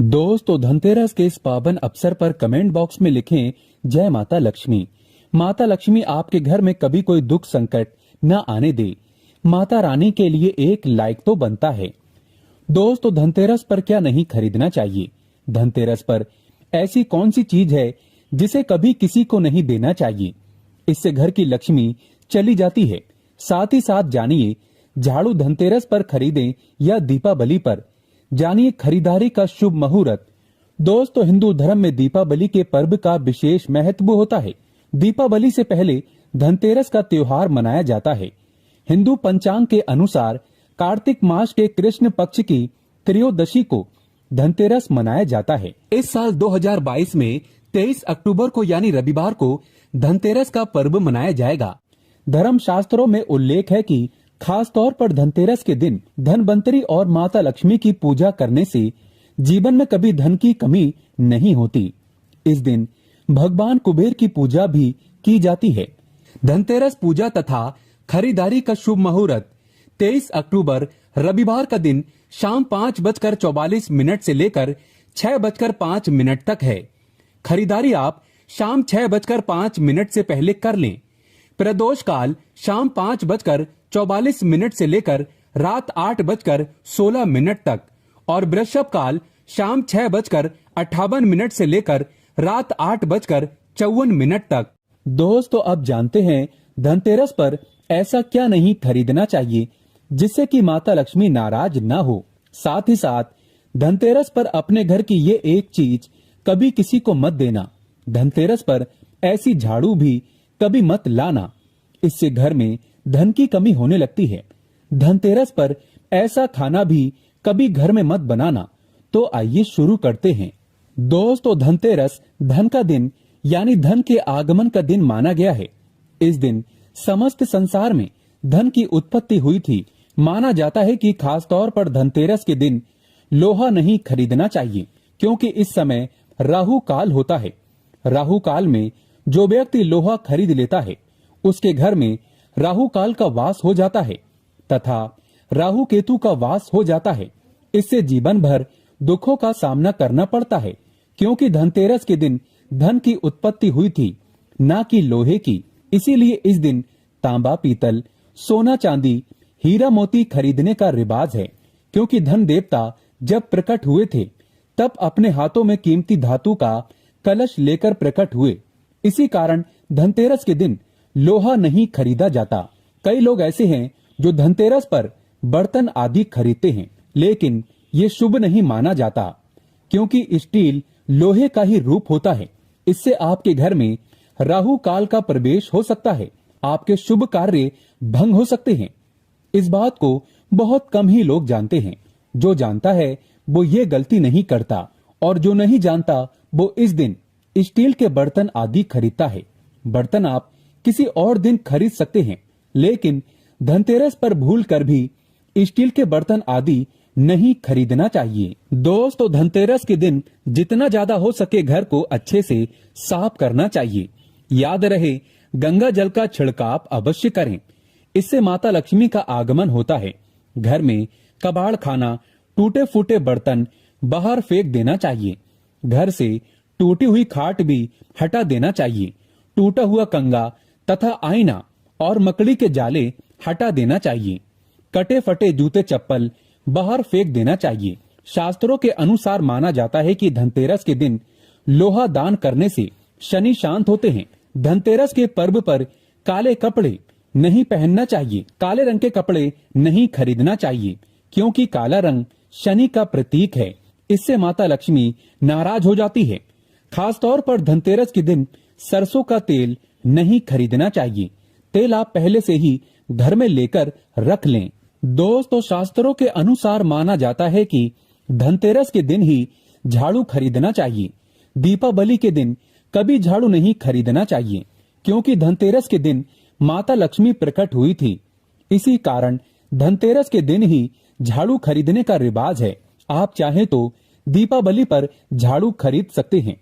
दोस्तों, धनतेरस के इस पावन अवसर पर कमेंट बॉक्स में लिखें जय माता लक्ष्मी। माता लक्ष्मी आपके घर में कभी कोई दुख संकट न आने दे। माता रानी के लिए एक लाइक तो बनता है। दोस्तों, धनतेरस पर क्या नहीं खरीदना चाहिए? धनतेरस पर ऐसी कौन सी चीज है जिसे कभी किसी को नहीं देना चाहिए? इससे घर की लक्ष्मी चली जाती है। साथ ही साथ जानिए, झाड़ू धनतेरस पर खरीदें या दीपावली पर। जानिए खरीदारी का शुभ मुहूर्त। दोस्तों, हिंदू धर्म में दीपावली के पर्व का विशेष महत्व होता है। दीपावली से पहले धनतेरस का त्योहार मनाया जाता है। हिंदू पंचांग के अनुसार कार्तिक मास के कृष्ण पक्ष की त्रयोदशी को धनतेरस मनाया जाता है। इस साल 2022 में 23 अक्टूबर को यानी रविवार को धनतेरस का पर्व मनाया जाएगा। धर्म शास्त्रों में उल्लेख है कि खास तौर पर धनतेरस के दिन धनवंतरी और माता लक्ष्मी की पूजा करने से जीवन में कभी धन की कमी नहीं होती। इस दिन भगवान कुबेर की पूजा भी की जाती है। धनतेरस पूजा तथा खरीदारी का शुभ मुहूर्त 23 अक्टूबर रविवार का दिन शाम 5:44 से लेकर 6:05 तक है। खरीदारी आप शाम 6:05 से पहले कर लें। प्रदोष काल शाम 5:44 से लेकर रात 8:16 तक और वृषभ काल शाम 6:58 से लेकर रात 8:54 तक। दोस्तों, अब जानते हैं धनतेरस पर ऐसा क्या नहीं खरीदना चाहिए जिससे कि माता लक्ष्मी नाराज न हो। साथ ही साथ धनतेरस पर अपने घर की ये एक चीज कभी किसी को मत देना। धनतेरस पर ऐसी झाड़ू भी कभी मत लाना, इससे घर में धन की कमी होने लगती है। धनतेरस पर ऐसा खाना भी कभी घर में मत बनाना। तो आइए शुरू करते हैं। दोस्तों, धनतेरस धन का दिन यानी धन के आगमन का दिन माना गया है। इस दिन समस्त संसार में धन की उत्पत्ति हुई थी। माना जाता है कि खास तौर पर धनतेरस के दिन लोहा नहीं खरीदना चाहिए, क्योंकि इस समय राहु काल होता है। राहु काल में जो व्यक्ति लोहा खरीद लेता है उसके घर में राहु काल का वास हो जाता है तथा राहु केतु का वास हो जाता है। इससे जीवन भर दुखों का सामना करना पड़ता है, क्योंकि धनतेरस के दिन धन की उत्पत्ति हुई थी, न कि लोहे की। इसीलिए इस दिन तांबा पीतल, सोना चांदी, हीरा मोती खरीदने का रिवाज है। क्योंकि धन देवता जब प्रकट हुए थे तब अपने हाथों में कीमती धातु का कलश लेकर प्रकट हुए। इसी कारण धनतेरस के दिन लोहा नहीं खरीदा जाता। कई लोग ऐसे हैं जो धनतेरस पर बर्तन आदि खरीदते हैं, लेकिन ये शुभ नहीं माना जाता, क्योंकि स्टील लोहे का ही रूप होता है। इससे आपके घर में राहु काल का प्रवेश हो सकता है। आपके शुभ कार्य भंग हो सकते हैं। इस बात को बहुत कम ही लोग जानते हैं। जो जानता है वो ये गलती नहीं करता, और जो नहीं जानता वो इस दिन स्टील के बर्तन आदि खरीदता है। बर्तन आप किसी और दिन खरीद सकते हैं, लेकिन धनतेरस पर भूल कर भी स्टील के बर्तन आदि नहीं खरीदना चाहिए। दोस्तों, धनतेरस के दिन जितना ज्यादा हो सके घर को अच्छे से साफ करना चाहिए। याद रहे, गंगा जल का छिड़काव अवश्य करें। इससे माता लक्ष्मी का आगमन होता है। घर में कबाड़ खाना, टूटे फूटे बर्तन बाहर फेंक देना चाहिए। घर से टूटी हुई खाट भी हटा देना चाहिए। टूटा हुआ कंगा तथा आईना और मकड़ी के जाले हटा देना चाहिए। कटे फटे जूते चप्पल बाहर फेंक देना चाहिए। शास्त्रों के अनुसार माना जाता है कि धनतेरस के दिन लोहा दान करने से शनि शांत होते हैं। धनतेरस के पर्व पर काले कपड़े नहीं पहनना चाहिए। काले रंग के कपड़े नहीं खरीदना चाहिए, क्योंकि काला रंग शनि का प्रतीक है। इससे माता लक्ष्मी नाराज हो जाती है। खास तौर पर धनतेरस के दिन सरसों का तेल नहीं खरीदना चाहिए। तेल आप पहले से ही घर में लेकर रख लें। दोस्तों, शास्त्रों के अनुसार माना जाता है कि धनतेरस के दिन ही झाड़ू खरीदना चाहिए। दीपावली के दिन कभी झाड़ू नहीं खरीदना चाहिए, क्योंकि धनतेरस के दिन माता लक्ष्मी प्रकट हुई थी। इसी कारण धनतेरस के दिन ही झाड़ू खरीदने का रिवाज है। आप चाहें तो दीपावली पर झाड़ू खरीद सकते हैं,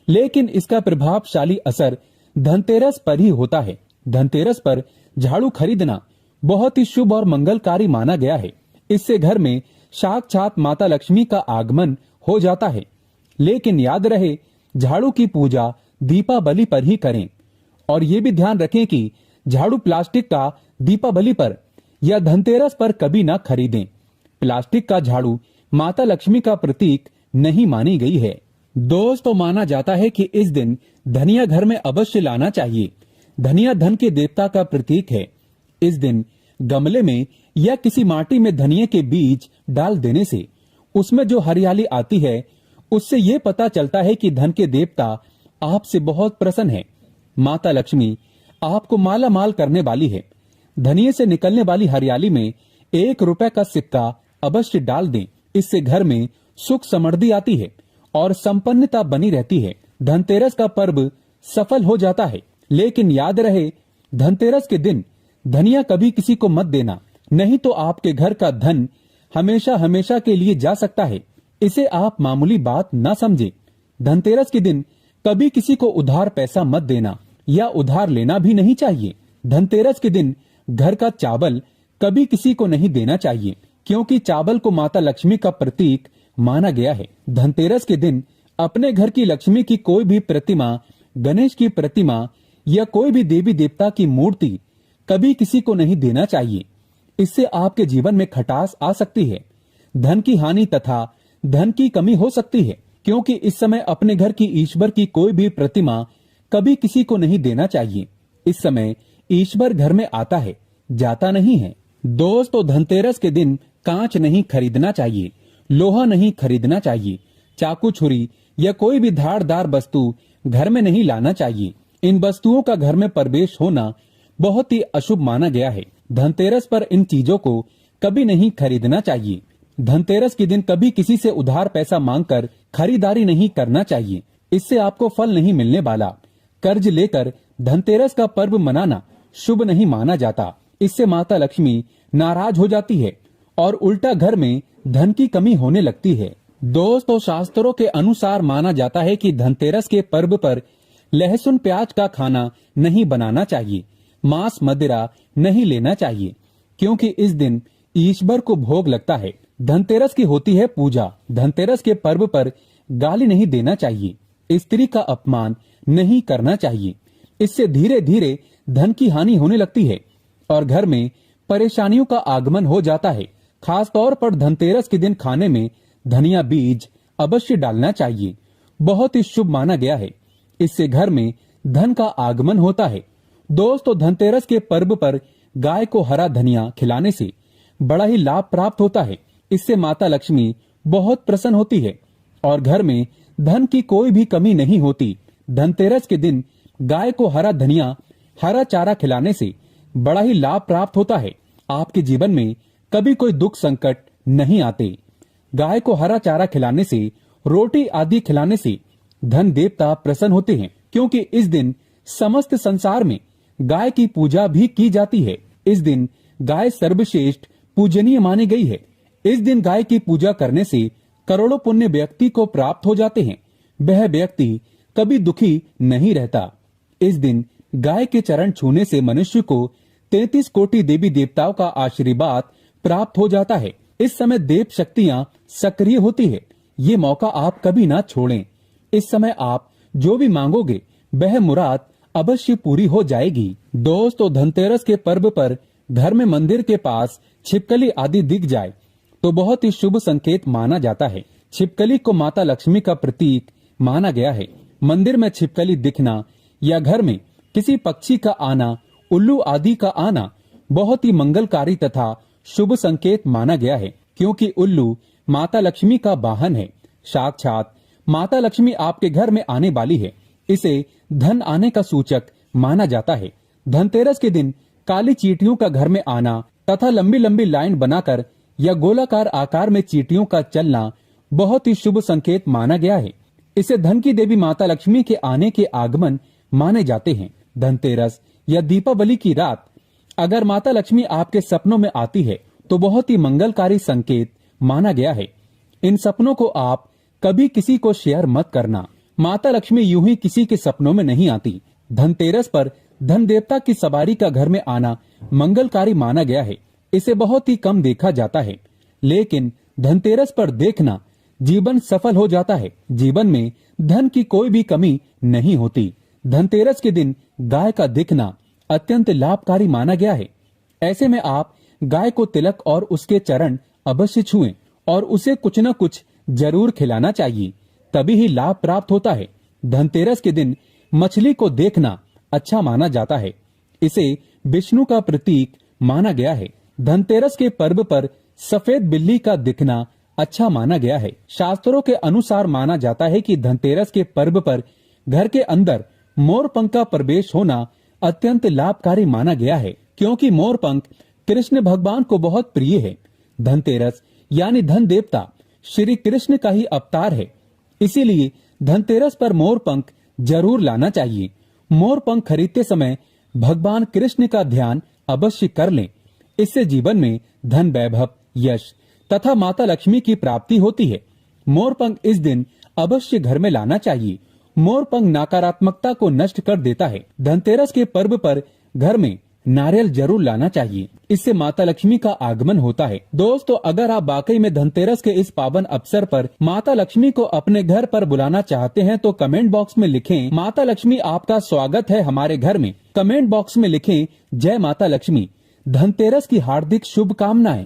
लेकिन इसका प्रभावशाली असर धनतेरस पर ही होता है। धनतेरस पर झाड़ू खरीदना बहुत ही शुभ और मंगलकारी माना गया है। इससे घर में साक्षात माता लक्ष्मी का आगमन हो जाता है। लेकिन याद रहे, झाड़ू की पूजा दीपावली पर ही करें। और ये भी ध्यान रखें कि झाड़ू प्लास्टिक का दीपावली पर या धनतेरस पर कभी ना खरीदें। प्लास्टिक का झाड़ू माता लक्ष्मी का प्रतीक नहीं मानी गई है। दोस्तों, माना जाता है कि इस दिन धनिया घर में अवश्य लाना चाहिए। धनिया धन के देवता का प्रतीक है। इस दिन गमले में या किसी माटी में धनिया के बीज डाल देने से उसमें जो हरियाली आती है, उससे ये पता चलता है कि धन के देवता आपसे बहुत प्रसन्न है। माता लक्ष्मी आपको माला माल करने वाली है। धनिये से निकलने वाली हरियाली में 1 रुपए का सिक्का अवश्य डाल दें। इससे घर में सुख समृद्धि आती है और संपन्नता बनी रहती है। धनतेरस का पर्व सफल हो जाता है। लेकिन याद रहे, धनतेरस के दिन धनिया कभी किसी को मत देना, नहीं तो आपके घर का धन हमेशा हमेशा के लिए जा सकता है। इसे आप मामूली बात ना समझे। धनतेरस के दिन कभी किसी को उधार पैसा मत देना या उधार लेना भी नहीं चाहिए। धनतेरस के दिन घर का चावल कभी किसी को नहीं देना चाहिए, क्योंकि चावल को माता लक्ष्मी का प्रतीक माना गया है। धनतेरस के दिन अपने घर की लक्ष्मी की कोई भी प्रतिमा, गणेश की प्रतिमा या कोई भी देवी देवता की मूर्ति कभी किसी को नहीं देना चाहिए। इससे आपके जीवन में खटास आ सकती है, धन की हानि तथा धन की कमी हो सकती है। क्योंकि इस समय अपने घर की ईश्वर की कोई भी प्रतिमा कभी किसी को नहीं देना चाहिए। इस समय ईश्वर घर में आता है, जाता नहीं है। दोस्तों, धनतेरस के दिन कांच नहीं खरीदना चाहिए, लोहा नहीं खरीदना चाहिए, चाकू छुरी या कोई भी धारदार वस्तु घर में नहीं लाना चाहिए। इन वस्तुओं का घर में प्रवेश होना बहुत ही अशुभ माना गया है। धनतेरस पर इन चीजों को कभी नहीं खरीदना चाहिए। धनतेरस के दिन कभी किसी से उधार पैसा मांगकर खरीदारी नहीं करना चाहिए। इससे आपको फल नहीं मिलने वाला। कर्ज लेकर धनतेरस का पर्व मनाना शुभ नहीं माना जाता। इससे माता लक्ष्मी नाराज हो जाती है और उल्टा घर में धन की कमी होने लगती है। दोस्तों, शास्त्रों के अनुसार माना जाता है कि धनतेरस के पर्व पर लहसुन प्याज का खाना नहीं बनाना चाहिए, मांस मदिरा नहीं लेना चाहिए, क्योंकि इस दिन ईश्वर को भोग लगता है। धनतेरस की होती है पूजा। धनतेरस के पर्व पर गाली नहीं देना चाहिए, स्त्री का अपमान नहीं करना चाहिए। इससे धीरे धीरे धन की हानि होने लगती है और घर में परेशानियों का आगमन हो जाता है। खास तौर पर धनतेरस के दिन खाने में धनिया बीज अवश्य डालना चाहिए, बहुत ही शुभ माना गया है। इससे घर में धन का आगमन होता है। दोस्तों, धनतेरस के पर्व पर गाय को हरा धनिया खिलाने से बड़ा ही लाभ प्राप्त होता है। इससे माता लक्ष्मी बहुत प्रसन्न होती है और घर में धन की कोई भी कमी नहीं होती। धनतेरस के दिन गाय को हरा धनिया, हरा चारा खिलाने से बड़ा ही लाभ प्राप्त होता है। आपके जीवन में कभी कोई दुख संकट नहीं आते। गाय को हरा चारा खिलाने से, रोटी आदि खिलाने से धन देवता प्रसन्न होते हैं, क्योंकि इस दिन समस्त संसार में गाय की पूजा भी की जाती है। इस दिन गाय सर्वश्रेष्ठ पूजनीय मानी गई है। इस दिन गाय की पूजा करने से करोड़ों पुण्य व्यक्ति को प्राप्त हो जाते हैं। वह व्यक्ति कभी दुखी नहीं रहता। इस दिन गाय के चरण छूने से मनुष्य को 33 कोटि देवी देवताओं का आशीर्वाद प्राप्त हो जाता है। इस समय देव शक्तियां सक्रिय होती है। ये मौका आप कभी ना छोड़ें। इस समय आप जो भी मांगोगे वह मुराद अवश्य पूरी हो जाएगी। दोस्तों, धनतेरस के पर्व पर घर में मंदिर के पास छिपकली आदि दिख जाए तो बहुत ही शुभ संकेत माना जाता है। छिपकली को माता लक्ष्मी का प्रतीक माना गया है। मंदिर में छिपकली दिखना या घर में किसी पक्षी का आना, उल्लू आदि का आना बहुत ही मंगलकारी तथा शुभ संकेत माना गया है, क्योंकि उल्लू माता लक्ष्मी का वाहन है। साक्षात माता लक्ष्मी आपके घर में आने वाली है। इसे धन आने का सूचक माना जाता है। धनतेरस के दिन काली चींटियों का घर में आना तथा लंबी लंबी लाइन बनाकर या गोलाकार आकार में चींटियों का चलना बहुत ही शुभ संकेत माना गया है। इसे धन की देवी माता लक्ष्मी के आने के आगमन माने जाते हैं। धनतेरस या दीपावली की रात अगर माता लक्ष्मी आपके सपनों में आती है तो बहुत ही मंगलकारी संकेत माना गया है। इन सपनों को आप कभी किसी को शेयर मत करना। माता लक्ष्मी यूं ही किसी के सपनों में नहीं आती। धनतेरस पर धन देवता की सवारी का घर में आना मंगलकारी माना गया है। इसे बहुत ही कम देखा जाता है, लेकिन धनतेरस पर देखना जीवन सफल हो जाता है। जीवन में धन की कोई भी कमी नहीं होती। धनतेरस के दिन गाय का दिखना अत्यंत लाभकारी माना गया है। ऐसे में आप गाय को तिलक और उसके चरण अवश्य छुएं और उसे कुछ न कुछ जरूर खिलाना चाहिए, तभी ही लाभ प्राप्त होता है। धनतेरस के दिन मछली को देखना अच्छा माना जाता है। इसे विष्णु का प्रतीक माना गया है। धनतेरस के पर्व पर सफेद बिल्ली का दिखना अच्छा माना गया है। शास्त्रों के अनुसार माना जाता है कि धनतेरस के पर्व पर घर के अंदर मोरपंख का प्रवेश होना अत्यंत लाभकारी माना गया है, क्योंकि मोरपंख कृष्ण भगवान को बहुत प्रिय है। धनतेरस यानी धन देवता श्री कृष्ण का ही अवतार है, इसीलिए धनतेरस पर मोरपंख जरूर लाना चाहिए। मोरपंख खरीदते समय भगवान कृष्ण का ध्यान अवश्य कर लें। इससे जीवन में धन वैभव, यश तथा माता लक्ष्मी की प्राप्ति होती है। मोरपंख इस दिन अवश्य घर में लाना चाहिए। मोरपंख नकारात्मकता को नष्ट कर देता है। धनतेरस के पर्व पर घर में नारियल जरूर लाना चाहिए, इससे माता लक्ष्मी का आगमन होता है। दोस्तों, अगर आप वाकई में धनतेरस के इस पावन अवसर पर माता लक्ष्मी को अपने घर पर बुलाना चाहते हैं तो कमेंट बॉक्स में लिखें, माता लक्ष्मी आपका स्वागत है हमारे घर में। कमेंट बॉक्स में लिखें, जय माता लक्ष्मी। धनतेरस की हार्दिक शुभकामनाएं।